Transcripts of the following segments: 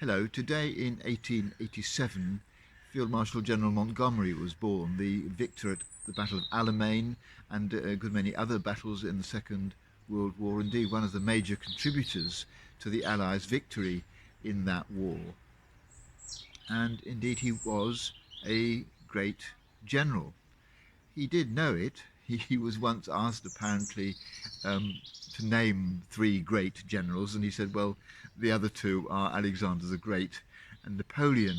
Hello, today in 1887, Field Marshal General Montgomery was born, the victor at the Battle of Alamein and a good many other battles in the Second World War, indeed one of the major contributors to the Allies' victory in that war. And indeed he was a great general. He did know it. He was once asked, apparently, um, to name three great generals, and he said, well, the other two are Alexander the Great and Napoleon.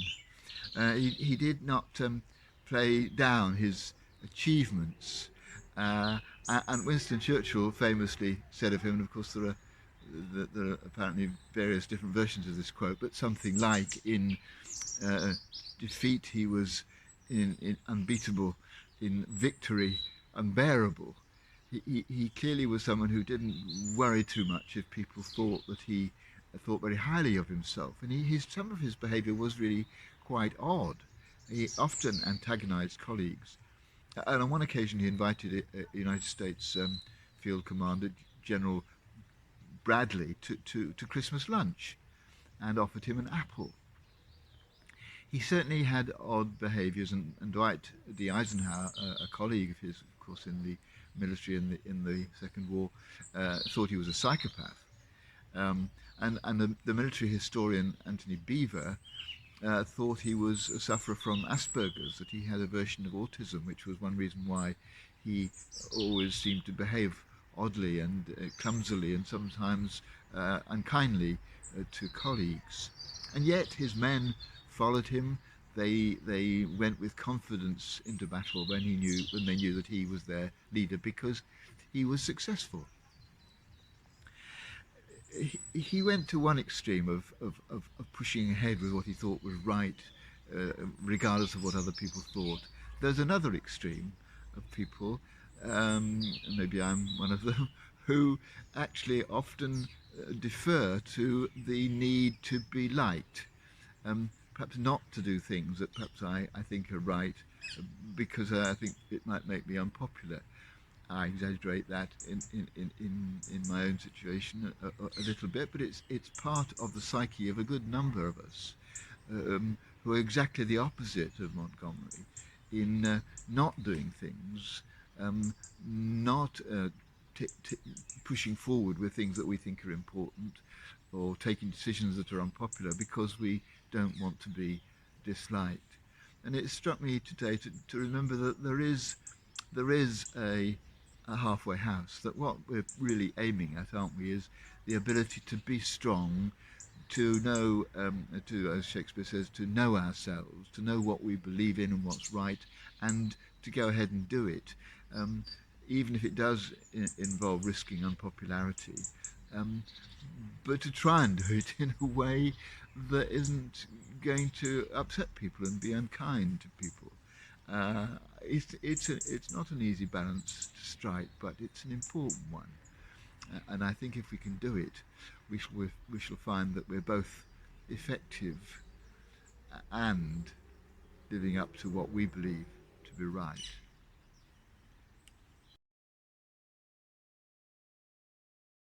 He did not play down his achievements. Uh, and Winston Churchill famously said of him, and of course there are apparently various different versions of this quote, but something like, in uh, defeat he was in unbeatable, in victory unbearable. He clearly was someone who didn't worry too much if people thought that he thought very highly of himself, and some of his behaviour was really quite odd. He often antagonised colleagues, and on one occasion he invited a United States Field Commander General Bradley to Christmas lunch and offered him an apple. He certainly had odd behaviours, and Dwight D. Eisenhower, a colleague of his, of course, in the military in the Second War, thought he was a psychopath. Um, and the military historian Anthony Beevor thought he was a sufferer from Asperger's, that he had a version of autism, which was one reason why he always seemed to behave oddly and clumsily and sometimes unkindly to colleagues. And yet his men followed him. They went with confidence into battle when they knew that he was their leader, because he was successful. He went to one extreme of pushing ahead with what he thought was right, regardless of what other people thought. There's another extreme of people, maybe I'm one of them, who actually often defer to the need to be liked. Perhaps not to do things that perhaps I think are right, because I think it might make me unpopular. I exaggerate that in my own situation a little bit, but it's part of the psyche of a good number of us, who are exactly the opposite of Montgomery, in not doing things, not pushing forward with things that we think are important, or taking decisions that are unpopular because we don't want to be disliked. And it struck me today to remember that there is a halfway house, that what we're really aiming at, aren't we, is the ability to be strong, to know, as Shakespeare says, to know ourselves, to know what we believe in and what's right, and to go ahead and do it, um, even if it does involve risking unpopularity, um, but to try and do it in a way that isn't going to upset people and be unkind to people. Uh, it's not an easy balance to strike, but it's an important one. And I think if we can do it, we shall find that we're both effective and living up to what we believe to be right.